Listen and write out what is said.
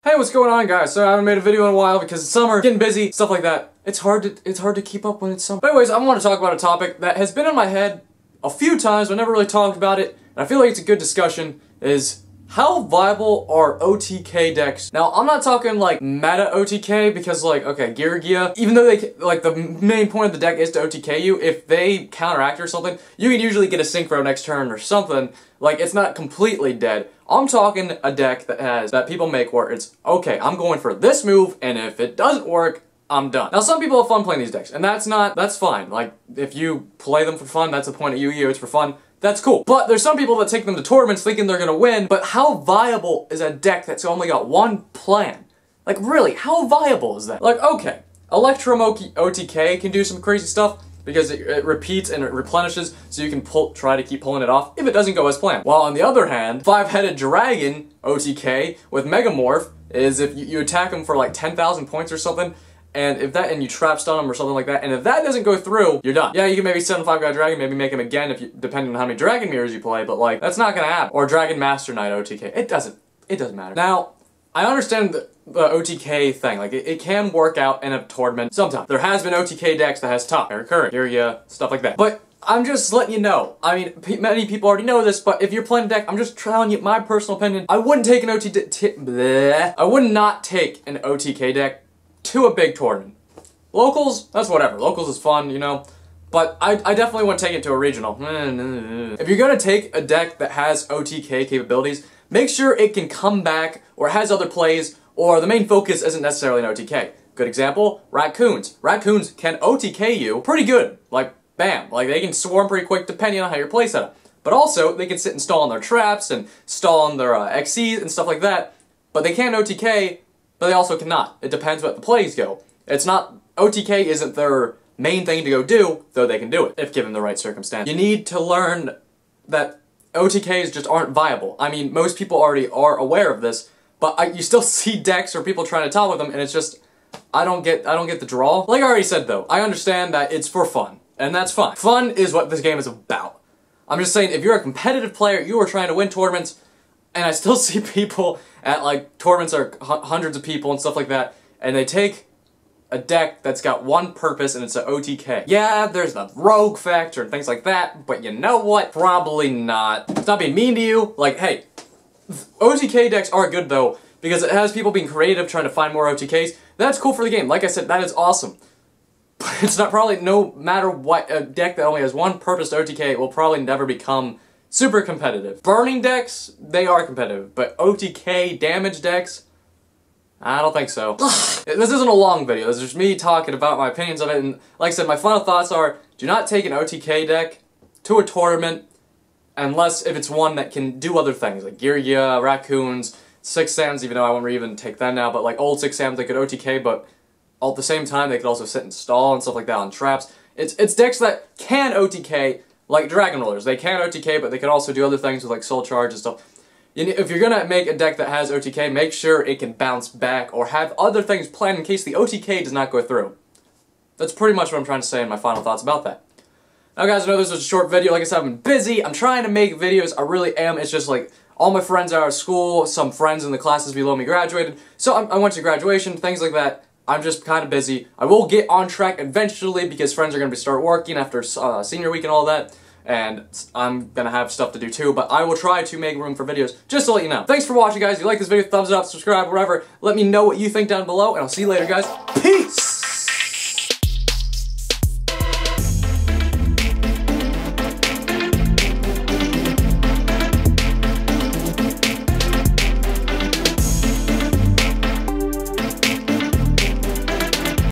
Hey, what's going on, guys? So I haven't made a video in a while because it's summer, getting busy, stuff like that. It's hard to keep up when it's summer. But anyways, I want to talk about a topic that has been in my head a few times, but I never really talked about it, and I feel like it's a good discussion, is how viable are OTK decks? Now, I'm not talking like meta OTK because like, okay, weryugioh, even though they, like the main point of the deck is to OTK you, if they counteract or something, you can usually get a synchro next turn or something. Like, it's not completely dead. I'm talking a deck that people make where it's, okay, I'm going for this move, and if it doesn't work, I'm done. Now, some people have fun playing these decks, and that's fine. Like, if you play them for fun, that's the point of Yu-Gi-Oh! It's for fun. That's cool. But there's some people that take them to tournaments thinking they're gonna win, but how viable is a deck that's only got one plan? Like, really, how viable is that? Like, okay, Electrum OTK can do some crazy stuff because it repeats and it replenishes, so you can try to keep pulling it off if it doesn't go as planned. While on the other hand, Five-Headed Dragon OTK with Megamorph is if you attack them for like 10,000 points or something, and you trap stun him or something like that, and if that doesn't go through, you're done. Yeah, you can maybe 7-5 dragon, maybe make him again depending on how many dragon mirrors you play, but like, that's not gonna happen. Or Dragon Master Knight OTK. It doesn't matter. Now, I understand the OTK thing, like it can work out in a tournament sometimes. There has been OTK decks that has top, current, weryugioh, stuff like that. But I'm just letting you know. I mean, many people already know this, but if you're playing a deck, I'm just telling you my personal opinion. I wouldn't take an I would not take an OTK deck to a big tournament. Locals, that's whatever. Locals is fun, you know, but I definitely want to take it to a regional. If you're gonna take a deck that has OTK capabilities, make sure it can come back or has other plays, or the main focus isn't necessarily an OTK. Good example, Raccoons. Raccoons can OTK you pretty good, like bam, like they can swarm pretty quick depending on how your play set up. But also, they can sit and stall on their traps and stall on their XCs and stuff like that, but they can OTK, but they also cannot. It depends what the plays go. It's not, OTK isn't their main thing to go do, though they can do it, if given the right circumstance. You need to learn that OTKs just aren't viable. I mean, most people already are aware of this, but you still see decks or people trying to top with them, and it's just, I don't get the draw. Like I already said though, I understand that it's for fun, and that's fine. Fun is what this game is about. I'm just saying, if you're a competitive player, you are trying to win tournaments, and I still see people at like tournaments are hundreds of people and stuff like that, and they take a deck that's got one purpose and it's an OTK. Yeah, there's the rogue factor and things like that, but you know what? Probably not. It's not being mean to you. Like, hey, OTK decks are good though, because it has people being creative, trying to find more OTKs. That's cool for the game. Like I said, that is awesome. But it's not probably, no matter what, a deck that only has one purpose to OTK will probably never become super competitive. Burning decks, they are competitive, but OTK damage decks, I don't think so. This isn't a long video, this is just me talking about my opinions of it, and like I said, my final thoughts are, do not take an OTK deck to a tournament unless if it's one that can do other things, like weryugioh, Raccoons, 6-Sams, even though I won't even take them now, but like old 6-Sams, they could OTK, but at the same time, they could also sit and stall and stuff like that on traps. It's decks that can OTK, like Dragon Rollers. They can OTK, but they can also do other things with like Soul Charge and stuff. If you're gonna make a deck that has OTK, make sure it can bounce back or have other things planned in case the OTK does not go through. That's pretty much what I'm trying to say in my final thoughts about that. Now guys, I know this was a short video. Like I said, I've been busy. I'm trying to make videos. I really am. It's just like all my friends are out of school. Some friends in the classes below me graduated. So I went to graduation, things like that. I'm just kind of busy. I will get on track eventually because friends are going to start working after senior week and all that. And I'm gonna have stuff to do too, but I will try to make room for videos, just to let you know. Thanks for watching, guys. If you like this video, thumbs it up, subscribe, whatever. Let me know what you think down below, and I'll see you later, guys. Peace!